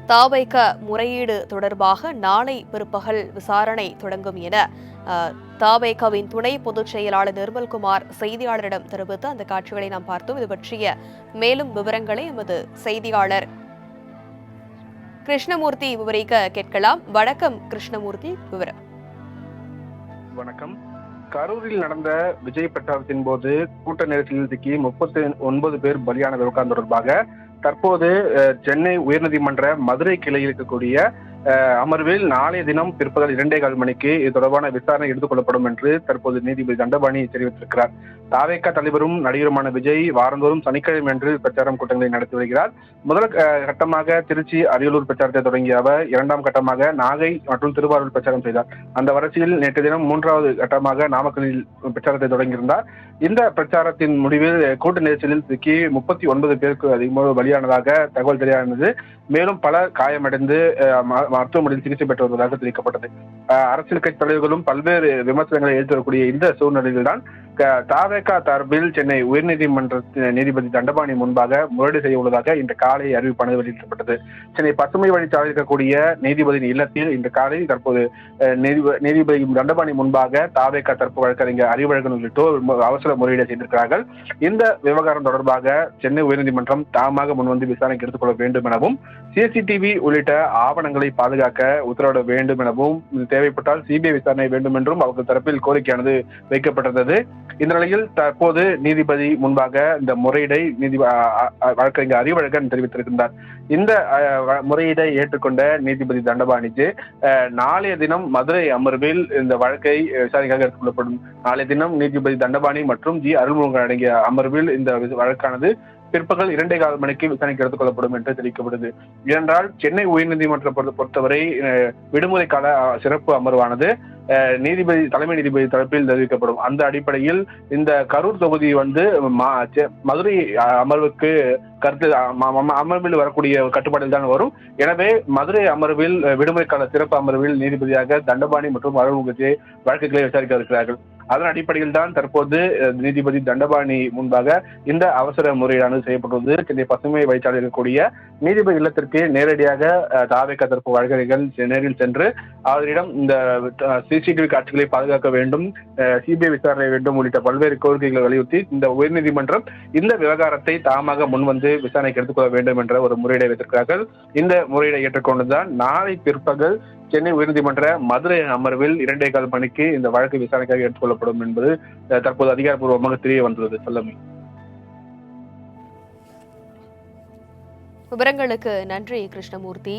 தாவைக்க முறையீடு தொடர்பாக நாளை பிற்பகல் விசாரணை தொடங்கும் என தாவைக்கவின் துணை பொதுச் செயலாளர் நிர்மல்குமார் செய்தியாளரிடம் தெரிவித்த அந்த காட்சிகளை நாம் பார்த்தோம். இது பற்றிய மேலும் விவரங்களை எமது செய்தியாளர் கிருஷ்ணமூர்த்தி விவரிக்க கேட்கலாம். வணக்கம் கிருஷ்ணமூர்த்தி, விவரம். வணக்கம். கரூரில் நடந்த விஜய் பிரச்சாரத்தின் போது கூட்ட நெரிசலில் சிக்கி 39 பேர் பலியான விவகாரம் தொடர்பாக தற்போது சென்னை உயர்நீதிமன்ற மதுரை கிளையில் இருக்கக்கூடிய அமர்வில் நாளைய தினம் பிற்பகல் 2:15 மணிக்கு இது தொடர்பான விசாரணை எடுத்துக் கொள்ளப்படும் என்று தற்போது நீதிபதி தண்டபாணி தெரிவித்திருக்கிறார். தாவேக தலைவரும் நடிகருமான விஜய் வாரந்தோறும் சனிக்கிழமை என்று பிரச்சாரம் கூட்டங்களை நடத்தி வருகிறார். முதல் கட்டமாக திருச்சி, அரியலூர் பிரச்சாரத்தை தொடங்கிய அவர் 2ஆம் கட்டமாக நாகை மற்றும் திருவாரூர் பிரச்சாரம் செய்தார். அந்த வரிசையில் நேற்று தினம் 3வது கட்டமாக நாமக்கலில் பிரச்சாரத்தை தொடங்கியிருந்தார். இந்த பிரச்சாரத்தின் முடிவில் கூட்ட நெரிசலில் சிக்கி 39 பேருக்கு அதிகமாக பலியானதாக தகவல் தெரியாதது. மேலும் பலர் காயமடைந்து மருத்துவமனையில் சிகிச்சை பெற்று வருவதாக தெரிவிக்கப்பட்டது. அரசியல் கட்சி தலைவர்களும் பல்வேறு விமர்சனங்களை எடுத்து வரக்கூடிய இந்த சூழ்நிலையில்தான் தாவேக சார்பில் சென்னை உயர்நீதிமன்ற நீதிபதி தண்டபாணி முன்பாக முறையீடு செய்ய உள்ளதாக இன்று காலை அறிவிப்பானது வெளியிடப்பட்டது. சென்னை பசுமை வழிச்சாலை இருக்கக்கூடிய நீதிபதியின் இல்லத்தில் இன்று காலை தற்போது நீதிபதி தண்டபாணி முன்பாக தாவேக தரப்பு வழக்கறிஞர் அறிவழகன் உள்ளிட்டோர் அவசர முறையீடு செய்திருக்கிறார்கள். இந்த விவகாரம் தொடர்பாக சென்னை உயர்நீதிமன்றம் தாமாக முன்வந்து விசாரணைக்கு எடுத்துக்கொள்ள வேண்டும் எனவும், சிசிடிவி உள்ளிட்ட ஆவணங்களை பாதுகாக்க உத்தரவிட வேண்டும் எனவும், தேவைப்பட்டால் சிபிஐ விசாரணை வேண்டும் என்றும் அவர்கள் தரப்பில் கோரிக்கையானது வைக்கப்பட்டிருந்தது. இந்த நிலையில் தற்போது நீதிபதி முன்பாக இந்த முறையீடை வழக்கறிஞர் அறிவழகன் தெரிவித்திருக்கின்றார். இந்த முறையீடை ஏற்றுக்கொண்ட நீதிபதி தண்டபாணிக்கு நாளைய தினம் மதுரை அமர்வில் இந்த வழக்கை விசாரணைக்காக எடுத்துக்கொள்ளப்படும். நாளைய தினம் நீதிபதி தண்டபாணி மற்றும் ஜி அருள்முருகன் அடங்கிய அமர்வில் இந்த வழக்கானது பிற்பகல் 2:15 மணிக்கு விசாரணைக்கு எடுத்துக் கொள்ளப்படும் என்று தெரிவிக்கப்படுது. ஏனென்றால் சென்னை உயர்நீதிமன்றம் பொறுத்தவரை விடுமுறை கால சிறப்பு அமர்வானது தலைமை நீதிபதி தரப்பில் தெரிவிக்கப்படும். அந்த அடிப்படையில் இந்த கரூர் தொகுதி மதுரை அமர்வுக்கு அமர்வில் வரக்கூடிய கட்டுப்பாட்டில் தான் வரும். எனவே மதுரை அமர்வில் விடுமுறை கால சிறப்பு அமர்வில் நீதிபதியாக தண்டபாணி மற்றும் அருள்முகத்தை வழக்குகளை விசாரிக்க இருக்கிறார்கள். அதன் அடிப்படையில் தான் தற்போது நீதிபதி தண்டபாணி முன்பாக இந்த அவசர முறையீடானது செய்யப்பட்டுள்ளது. சென்னை பசுமை வழிச்சாலையில் இருக்கக்கூடிய நீதிபதி இல்லத்திற்கு நேரடியாக தாவேக தரப்பு வழக்கறிஞர்கள் நேரில் சென்று அவரிடம் இந்த சிசிடிவி காட்சிகளை பாதுகாக்க வேண்டும், சிபிஐ விசாரணை வேண்டும் உள்ளிட்ட பல்வேறு கோரிக்கைகளை வலியுறுத்தி இந்த உயர்நீதிமன்றம் இந்த விவகாரத்தை தாமாக முன்வந்து விசாரணைக்கு எடுத்துக்கொள்ள வேண்டும் என்ற ஒரு முறையீடை வைத்திருக்கிறார்கள். இந்த முறையீடை ஏற்றுக்கொண்டுதான் நாளை பிற்பகல் சென்னை உயர்நீதிமன்ற மதுரை அமர்வில் 2:15 மணிக்கு இந்த வழக்கு விசாரணைக்காக எடுத்துக்கொள்ளப்படும் என்பது தற்போது அதிகாரப்பூர்வமாக தெரிய வந்துள்ளது. சொல்லமே. விவரங்களுக்கு நன்றி கிருஷ்ணமூர்த்தி.